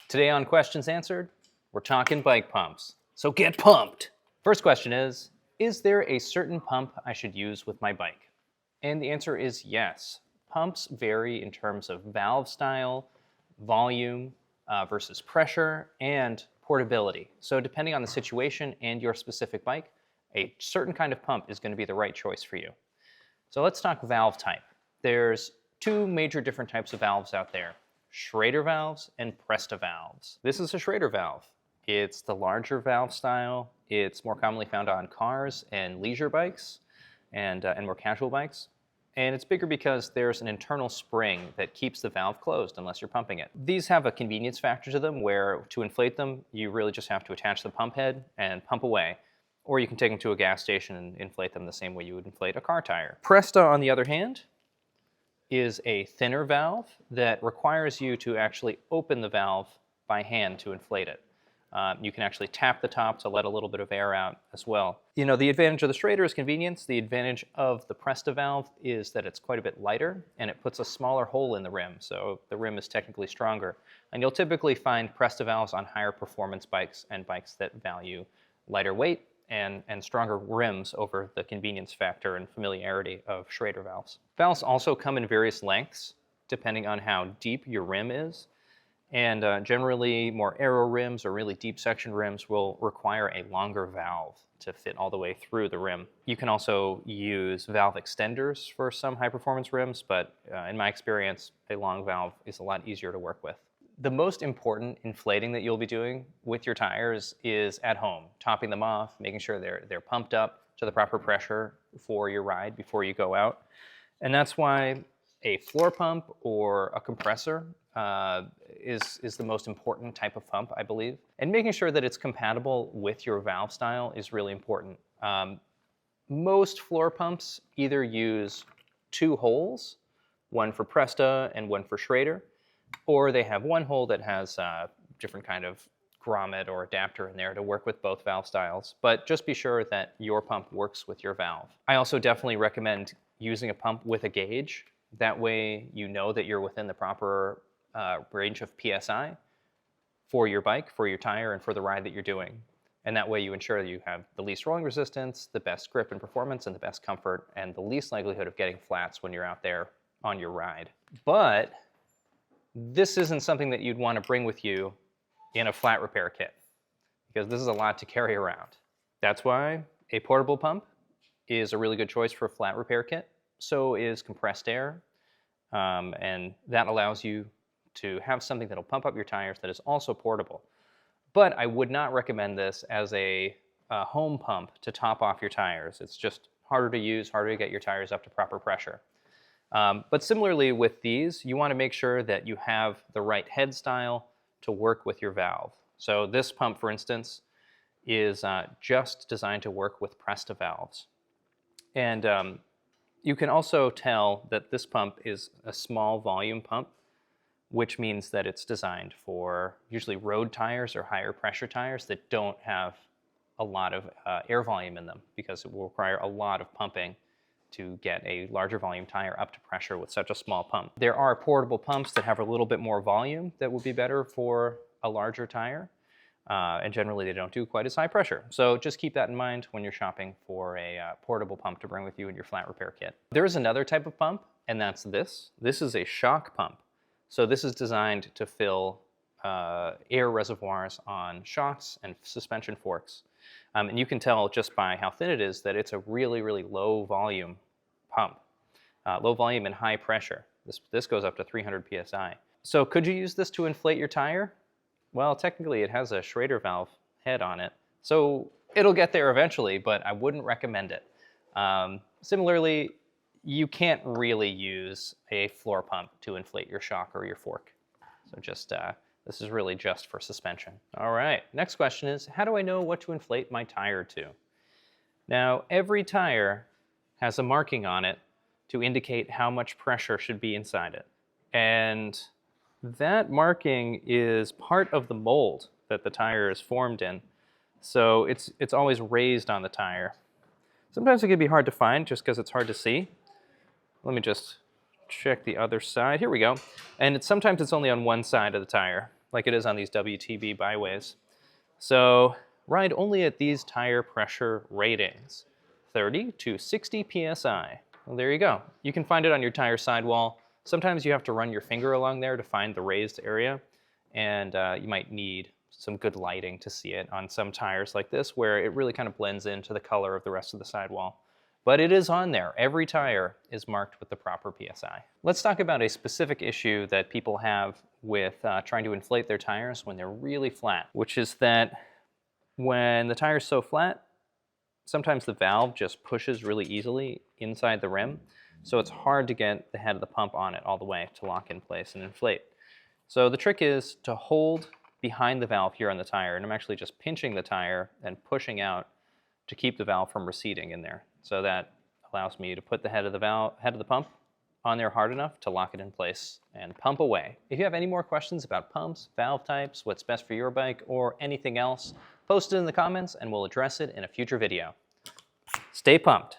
Today on Questions Answered, we're talking bike pumps. So get pumped! First question is there a certain pump I should use with my bike? And the answer is yes. Pumps vary in terms of valve style, volume versus pressure, and portability. So depending on the situation and your specific bike, a certain kind of pump is going to be the right choice for you. So let's talk valve type. There's two major different types of valves out there: Schrader valves and Presta valves. This is a Schrader valve. It's the larger valve style. It's more commonly found on cars and leisure bikes and more casual bikes. And it's bigger because there's an internal spring that keeps the valve closed unless you're pumping it. These have a convenience factor to them where to inflate them, you really just have to attach the pump head and pump away. Or you can take them to a gas station and inflate them the same way you would inflate a car tire. Presta, on the other hand, is a thinner valve that requires you to actually open the valve by hand to inflate it. You can actually tap the top to let a little bit of air out as well. You know, the advantage of the Schrader is convenience. The advantage of the Presta valve is that it's quite a bit lighter and it puts a smaller hole in the rim, so the rim is technically stronger. And you'll typically find Presta valves on higher performance bikes and bikes that value lighter weight and stronger rims over the convenience factor and familiarity of Schrader valves. Valves also come in various lengths depending on how deep your rim is. And generally, more aero rims or really deep section rims will require a longer valve to fit all the way through the rim. You can also use valve extenders for some high-performance rims, but in my experience, a long valve is a lot easier to work with. The most important inflating that you'll be doing with your tires is at home, topping them off, making sure they're pumped up to the proper pressure for your ride before you go out. And that's why a floor pump or a compressor is the most important type of pump, I believe. And making sure that it's compatible with your valve style is really important. Most floor pumps either use two holes, one for Presta and one for Schrader, or they have one hole that has a different kind of grommet or adapter in there to work with both valve styles. But just be sure that your pump works with your valve. I also definitely recommend using a pump with a gauge. That way you know that you're within the proper range of PSI for your bike, for your tire, and for the ride that you're doing. And that way you ensure that you have the least rolling resistance, the best grip and performance, and the best comfort, and the least likelihood of getting flats when you're out there on your ride. But this isn't something that you'd want to bring with you in a flat repair kit, because this is a lot to carry around. That's why a portable pump is a really good choice for a flat repair kit. So is compressed air, and that allows you to have something that'll pump up your tires that is also portable. But I would not recommend this as a home pump to top off your tires. It's just harder to use, harder to get your tires up to proper pressure. But similarly with these, you want to make sure that you have the right head style to work with your valve. So this pump, for instance, is just designed to work with Presta valves. And you can also tell that this pump is a small volume pump, which means that it's designed for usually road tires or higher pressure tires that don't have a lot of air volume in them, because it will require a lot of pumping to get a larger volume tire up to pressure with such a small pump. There are portable pumps that have a little bit more volume that will be better for a larger tire, and generally they don't do quite as high pressure. So just keep that in mind when you're shopping for a portable pump to bring with you in your flat repair kit. There is another type of pump, and that's this. This is a shock pump. So this is designed to fill air reservoirs on shocks and suspension forks. And you can tell just by how thin it is that it's a really, really low volume pump. Low volume and high pressure. This goes up to 300 PSI. So could you use this to inflate your tire? Well, technically it has a Schrader valve head on it, so it'll get there eventually, but I wouldn't recommend it. Similarly, you can't really use a floor pump to inflate your shock or your fork. So just, this is really just for suspension. All right, next question is, how do I know what to inflate my tire to? Now, every tire has a marking on it to indicate how much pressure should be inside it. And that marking is part of the mold that the tire is formed in. So it's always raised on the tire. Sometimes it can be hard to find just because it's hard to see. Let me just check the other side. Here we go. And sometimes it's only on one side of the tire. like it is on these WTB byways. So ride only at these tire pressure ratings, 30 to 60 PSI. Well, there you go. You can find it on your tire sidewall. Sometimes you have to run your finger along there to find the raised area, and you might need some good lighting to see it on some tires like this, where it really kind of blends into the color of the rest of the sidewall. But it is on there. Every tire is marked with the proper PSI. Let's talk about a specific issue that people have with trying to inflate their tires when they're really flat, which is that when the tire's so flat, sometimes the valve just pushes really easily inside the rim, so it's hard to get the head of the pump on it all the way to lock in place and inflate. So the trick is to hold behind the valve here on the tire, and I'm actually just pinching the tire and pushing out to keep the valve from receding in there. So that allows me to put the head of the pump on there hard enough to lock it in place and pump away. If you have any more questions about pumps, valve types, what's best for your bike, or anything else, post it in the comments and we'll address it in a future video. Stay pumped.